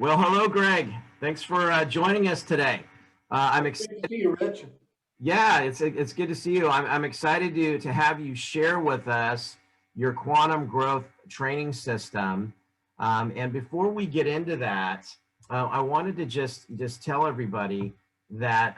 Well, hello, Greg. Thanks for joining us today. I'm excited. Good to see you, Rich. Yeah, it's good to see you. I'm excited to have you share with us your quantum growth training system. And before we get into that, I wanted to just tell everybody that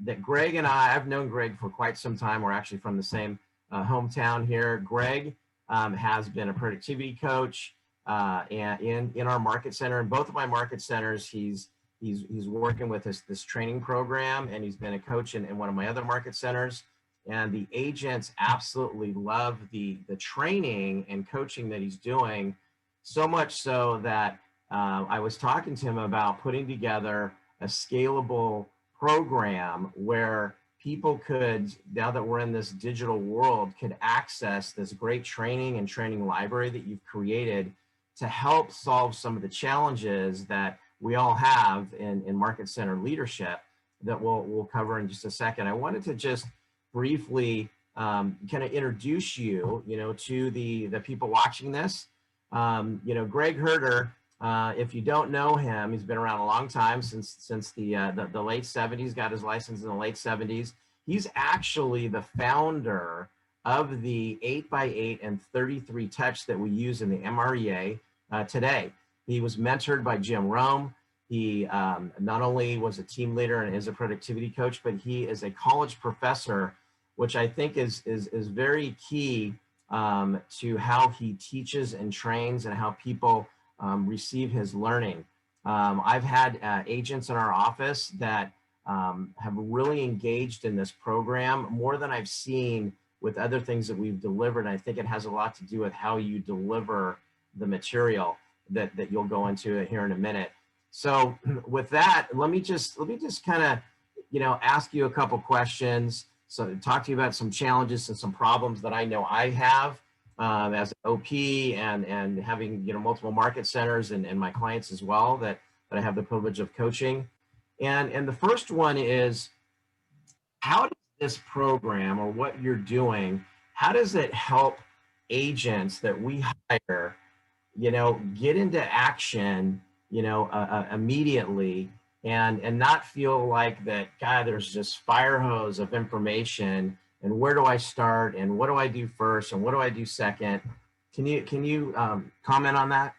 that Greg and I've known Greg for quite some time. We're actually from the same hometown here. Greg has been a productivity coach and in our market center. In both of my market centers, he's working with this training program, and he's been a coach in one of my other market centers. And the agents absolutely love the training and coaching that he's doing, so much so that I was talking to him about putting together a scalable program where people could, now that we're in this digital world, could access this great training and training library that you've created to help solve some of the challenges that we all have in market center leadership that we'll cover in just a second. I wanted to just briefly kind of introduce you, to the people watching this. Greg Herter, if you don't know him, he's been around a long time, since the late 70s, got his license in the late 70s. He's actually the founder of the 8x8 and 33 touch that we use in the MREA today. He was mentored by Jim Rome. He not only was a team leader and is a productivity coach, but he is a college professor, which I think is very key to how he teaches and trains and how people receive his learning. I've had agents in our office that have really engaged in this program more than I've seen with other things that we've delivered. And I think it has a lot to do with how you deliver the material that you'll go into here in a minute. So with that, let me just kind of, ask you a couple questions. So talk to you about some challenges and some problems that I know I have as an OP and having, multiple market centers and my clients as well that I have the privilege of coaching. And the first one is, how does this program, or what you're doing, how does it help agents that we hire, get into action, immediately, and not feel like that, God, there's this fire hose of information, and where do I start, and what do I do first, and what do I do second? Can you comment on that?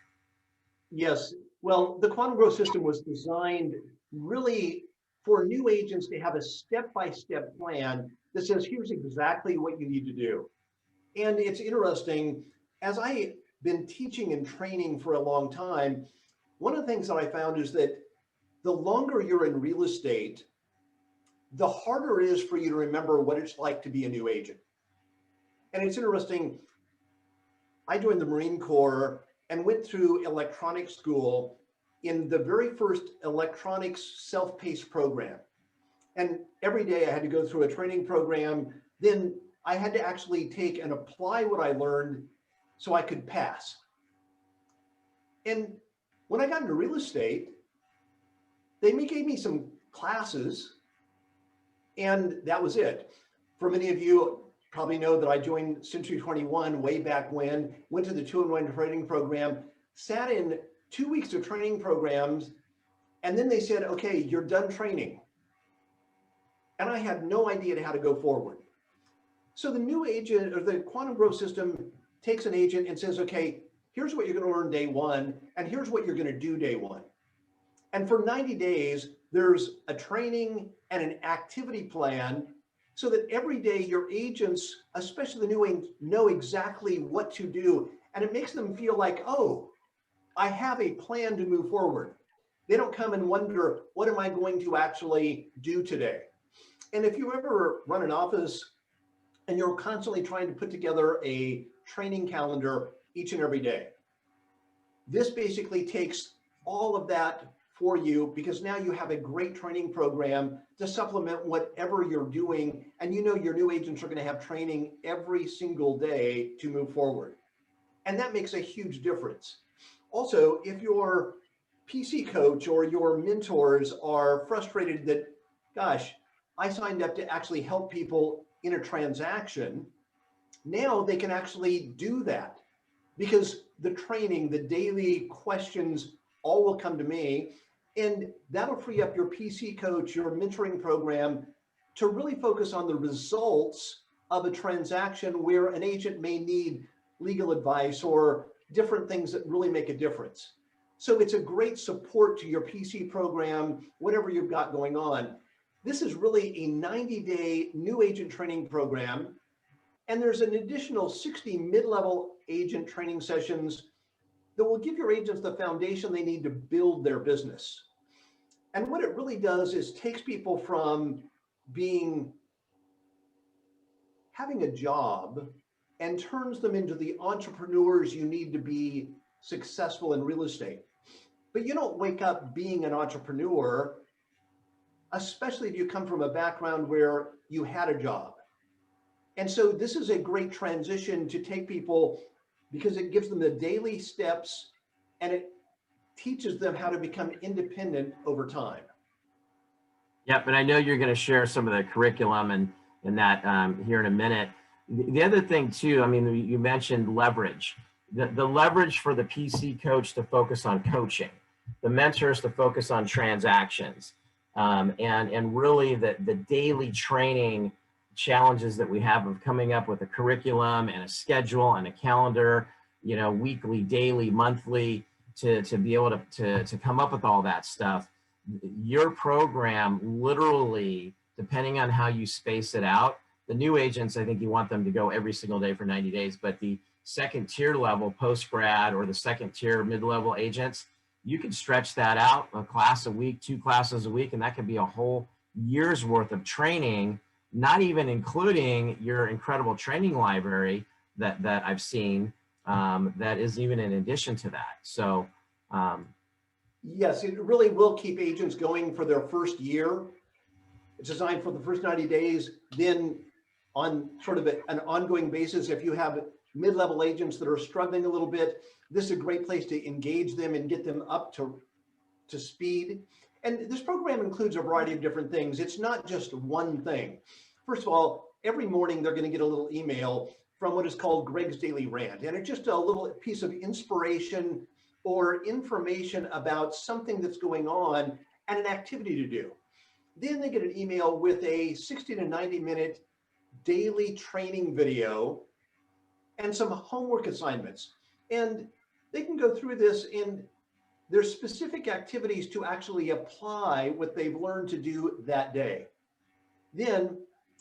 Yes. Well, the quantum growth system was designed really for new agents to have a step-by-step plan that says, here's exactly what you need to do. And it's interesting, as I've been teaching and training for a long time, one of the things that I found is that the longer you're in real estate, the harder it is for you to remember what it's like to be a new agent. And it's interesting, I joined the Marine Corps and went through electronics school in the very first electronics self-paced program. And every day I had to go through a training program. Then I had to actually take and apply what I learned so I could pass. And when I got into real estate, they gave me some classes, and that was it. For many of you probably know that I joined Century 21 way back when, went to the 2-in-1 training program, sat in 2 weeks of training programs, and then they said, okay, you're done training. And I had no idea how to go forward. So the new agent, or the quantum growth system, takes an agent and says, okay, here's what you're going to learn day one, and here's what you're going to do day one. And for 90 days, there's a training and an activity plan so that every day your agents, especially the new agents, know exactly what to do. And it makes them feel like, oh, I have a plan to move forward. They don't come and wonder, what am I going to actually do today? And if you ever run an office and you're constantly trying to put together a training calendar each and every day, this basically takes all of that for you, because now you have a great training program to supplement whatever you're doing. And your new agents are going to have training every single day to move forward. And that makes a huge difference. Also, if your PC coach or your mentors are frustrated that, gosh, I signed up to actually help people in a transaction, now they can actually do that, because the training, the daily questions all will come to me, and that'll free up your PC coach, your mentoring program, to really focus on the results of a transaction where an agent may need legal advice or different things that really make a difference. So it's a great support to your PC program, whatever you've got going on. This is really a 90-day new agent training program. And there's an additional 60 mid-level agent training sessions that will give your agents the foundation they need to build their business. And what it really does is takes people from having a job and turns them into the entrepreneurs you need to be successful in real estate. But you don't wake up being an entrepreneur, especially if you come from a background where you had a job. And so this is a great transition to take people, because it gives them the daily steps and it teaches them how to become independent over time. Yeah, but I know you're going to share some of the curriculum and that here in a minute. The other thing too, I mean, you mentioned leverage. The leverage for the PC coach to focus on coaching, the mentors to focus on transactions, and really the daily training challenges that we have of coming up with a curriculum and a schedule and a calendar, you know, weekly, daily, monthly, to be able to come up with all that stuff. Your program literally, depending on how you space it out, the new agents, I think you want them to go every single day for 90 days, but the second tier level post-grad or the second tier mid-level agents, you can stretch that out a class a week, 2 classes a week, and that could be a whole year's worth of training, not even including your incredible training library that I've seen, that is even in addition to that. So yes, it really will keep agents going for their first year. It's designed for the first 90 days. Then on sort of an ongoing basis, if you have mid-level agents that are struggling a little bit, this is a great place to engage them and get them up to speed. And this program includes a variety of different things. It's not just one thing. First of all, every morning they're going to get a little email from what is called Greg's Daily Rant. And it's just a little piece of inspiration or information about something that's going on and an activity to do. Then they get an email with a 60 to 90 minute daily training video and some homework assignments. And they can go through this, and there's specific activities to actually apply what they've learned to do that day. Then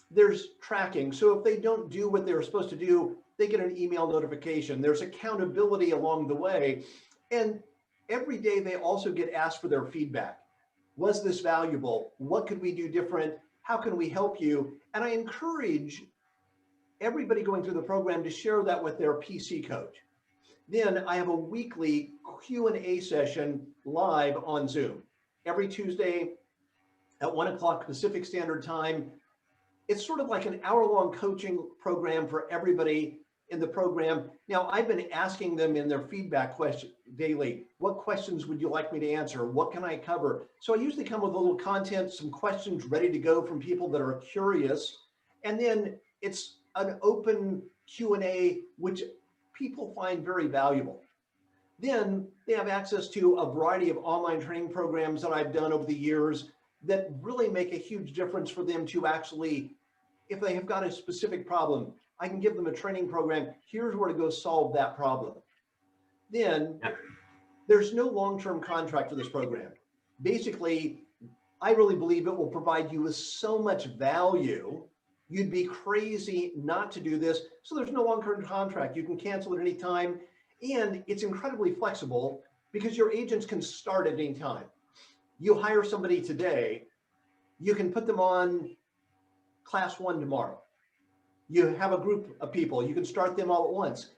there's tracking. So if they don't do what they were supposed to do, they get an email notification. There's accountability along the way. And every day they also get asked for their feedback. Was this valuable? What could we do different? How can we help you? And I encourage everybody going through the program to share that with their PC coach. Then I have a weekly Q&A session live on Zoom every Tuesday at 1 o'clock Pacific Standard Time. It's sort of like an hour-long coaching program for everybody in the program. Now, I've been asking them in their feedback question daily, what questions would you like me to answer? What can I cover? So I usually come with a little content, some questions ready to go from people that are curious. And then it's an open Q&A, which people find very valuable. Then they have access to a variety of online training programs that I've done over the years that really make a huge difference for them to actually, if they have got a specific problem, I can give them a training program. Here's where to go solve that problem. Then there's no long-term contract for this program. Basically, I really believe it will provide you with so much value. You'd be crazy not to do this. So there's no long-term contract. You can cancel at any time. And it's incredibly flexible because your agents can start at any time. You hire somebody today, you can put them on class 1 tomorrow. You have a group of people, you can start them all at once.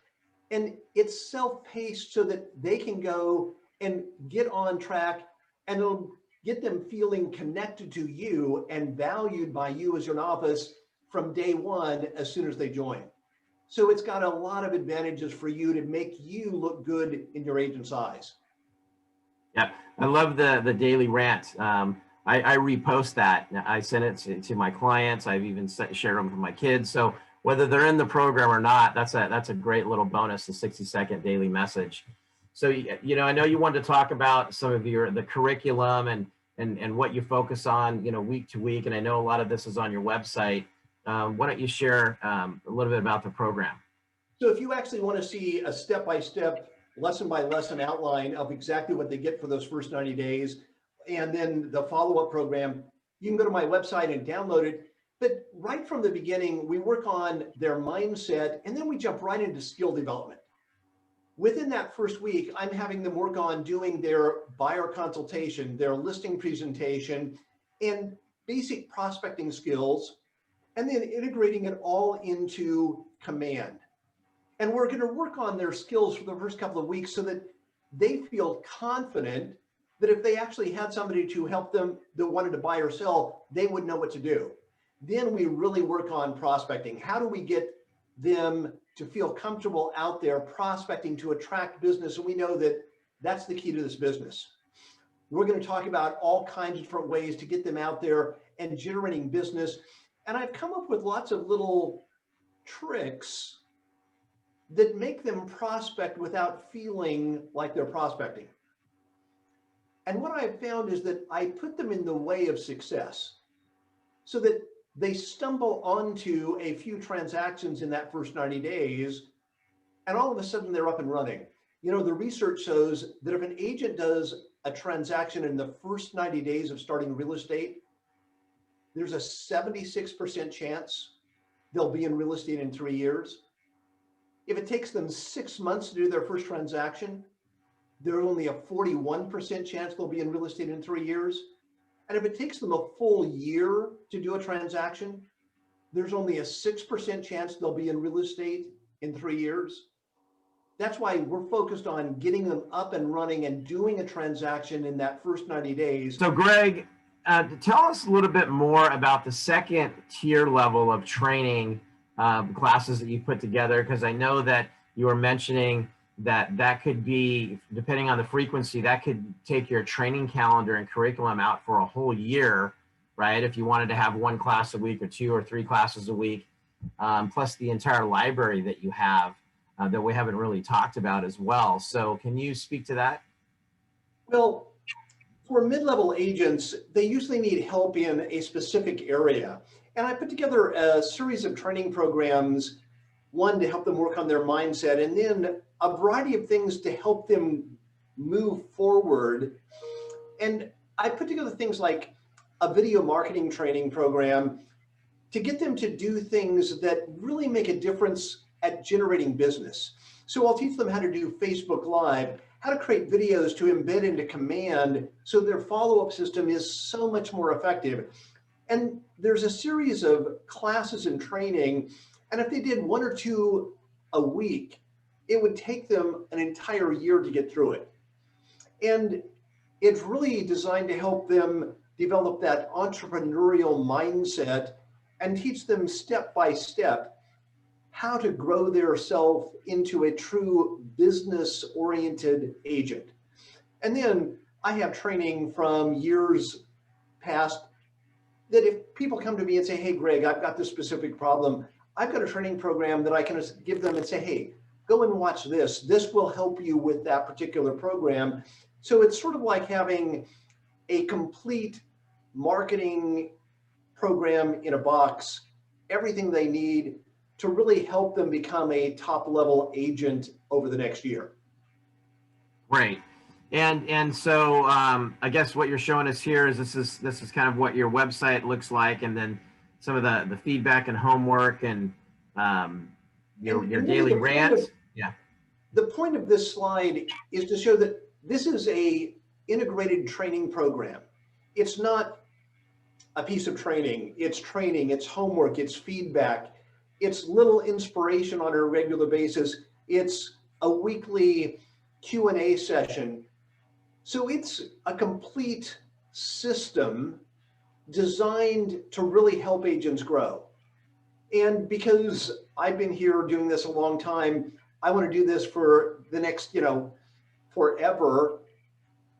And it's self-paced so that they can go and get on track, and it'll get them feeling connected to you and valued by you as an office from day one as soon as they join. So it's got a lot of advantages for you to make you look good in your agent's eyes. Yeah, I love the daily rant. I repost that. I send it to my clients. I've even shared them with my kids. So whether they're in the program or not, that's a great little bonus, the 60-second daily message. So, you know, I know you wanted to talk about some of the curriculum and what you focus on, you know, week to week. And I know a lot of this is on your website. Why don't you share a little bit about the program? So if you actually want to see a step-by-step, lesson-by-lesson outline of exactly what they get for those first 90 days, and then the follow-up program, you can go to my website and download it. But right from the beginning, we work on their mindset, and then we jump right into skill development. Within that first week, I'm having them work on doing their buyer consultation, their listing presentation, and basic prospecting skills, and then integrating it all into Command. And we're going to work on their skills for the first couple of weeks so that they feel confident that if they actually had somebody to help them that wanted to buy or sell, they would know what to do. Then we really work on prospecting. How do we get them to feel comfortable out there prospecting to attract business? And we know that that's the key to this business. We're going to talk about all kinds of different ways to get them out there and generating business. And I've come up with lots of little tricks that make them prospect without feeling like they're prospecting. And what I've found is that I put them in the way of success so that they stumble onto a few transactions in that first 90 days, and all of a sudden they're up and running. You know, the research shows that if an agent does a transaction in the first 90 days of starting real estate, there's a 76% chance they'll be in real estate in 3 years. If it takes them 6 months to do their first transaction, there's only a 41% chance they'll be in real estate in 3 years. And if it takes them a full year to do a transaction, there's only a 6% chance they'll be in real estate in 3 years. That's why we're focused on getting them up and running and doing a transaction in that first 90 days. So Greg, tell us a little bit more about the second tier level of training classes that you put together, because I know that you were mentioning that could be, depending on the frequency, that could take your training calendar and curriculum out for a whole year, right? If you wanted to have 1 class a week or 2 or 3 classes a week, plus the entire library that you have that we haven't really talked about as well. So can you speak to that? Well, for mid-level agents, they usually need help in a specific area. And I put together a series of training programs, one to help them work on their mindset, and then a variety of things to help them move forward. And I put together things like a video marketing training program to get them to do things that really make a difference at generating business. So I'll teach them how to do Facebook Live, how to create videos to embed into Command so their follow-up system is so much more effective. And there's a series of classes and training, and if they did 1 or 2 a week, it would take them an entire year to get through it. And it's really designed to help them develop that entrepreneurial mindset and teach them step by step how to grow their self into a true business-oriented agent. And then I have training from years past that if people come to me and say, hey, Greg, I've got this specific problem, I've got a training program that I can give them and say, hey, go and watch this. This will help you with that particular program. So it's sort of like having a complete marketing program in a box, everything they need to really help them become a top-level agent over the next year. Great. And so I guess what you're showing us here is this is kind of what your website looks like, and then some of the feedback and homework and your daily rants. Yeah. The point of this slide is to show that this is a integrated training program. It's not a piece of training. It's training, it's homework, it's feedback, it's little inspiration on a regular basis. It's a weekly Q&A session. So it's a complete system designed to really help agents grow. And because I've been here doing this a long time, I want to do this for the next, forever.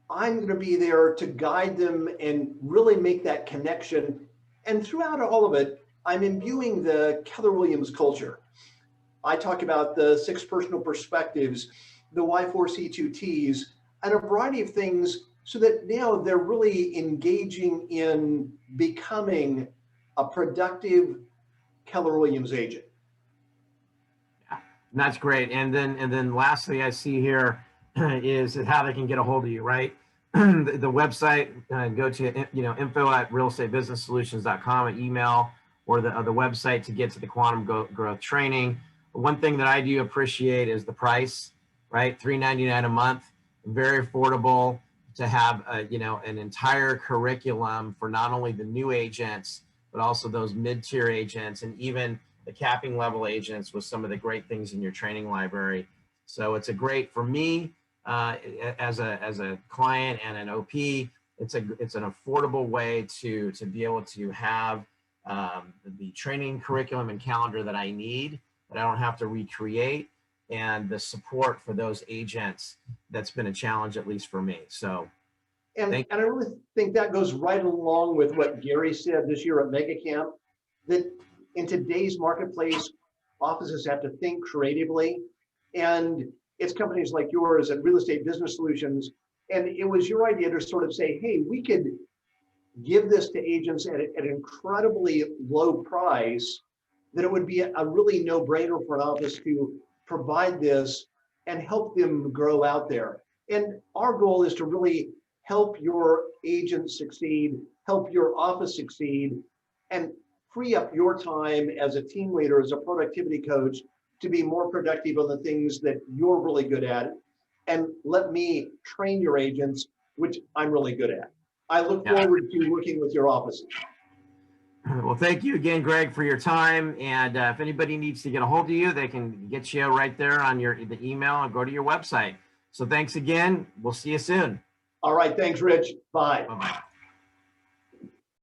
I'm going to be there to guide them and really make that connection. And throughout all of it, I'm imbuing the Keller Williams culture. I talk about the 6 personal perspectives, the Y4C2Ts, and a variety of things so that now they're really engaging in becoming a productive Keller Williams agent. And that's great. And then lastly, I see here is how they can get a hold of you, right? The website, go to info@realestatebusinesssolutions.com, an email, or the website to get to the quantum growth training. One thing that I do appreciate is the price, right? $3.99 a month, very affordable to have an entire curriculum for not only the new agents, but also those mid-tier agents and even the capping level agents with some of the great things in your training library. So it's a great, for me, as a client and an OP, it's an affordable way to be able to have the training curriculum and calendar that I need, that I don't have to recreate, and the support for those agents that's been a challenge, at least for me. So and I really think that goes right along with what Gary said this year at MegaCamp, that in today's marketplace, offices have to think creatively. And it's companies like yours at Real Estate Business Solutions. And it was your idea to sort of say, hey, we could give this to agents at an incredibly low price, that it would be a really no-brainer for an office to provide this and help them grow out there. And our goal is to really help your agents succeed, help your office succeed, and free up your time as a team leader, as a productivity coach, to be more productive on the things that you're really good at. And let me train your agents, which I'm really good at. I look forward to working with your offices. Well, thank you again, Greg, for your time. And if anybody needs to get a hold of you, they can get you right there on the email and go to your website. So thanks again. We'll see you soon. All right. Thanks, Rich. Bye. Bye-bye.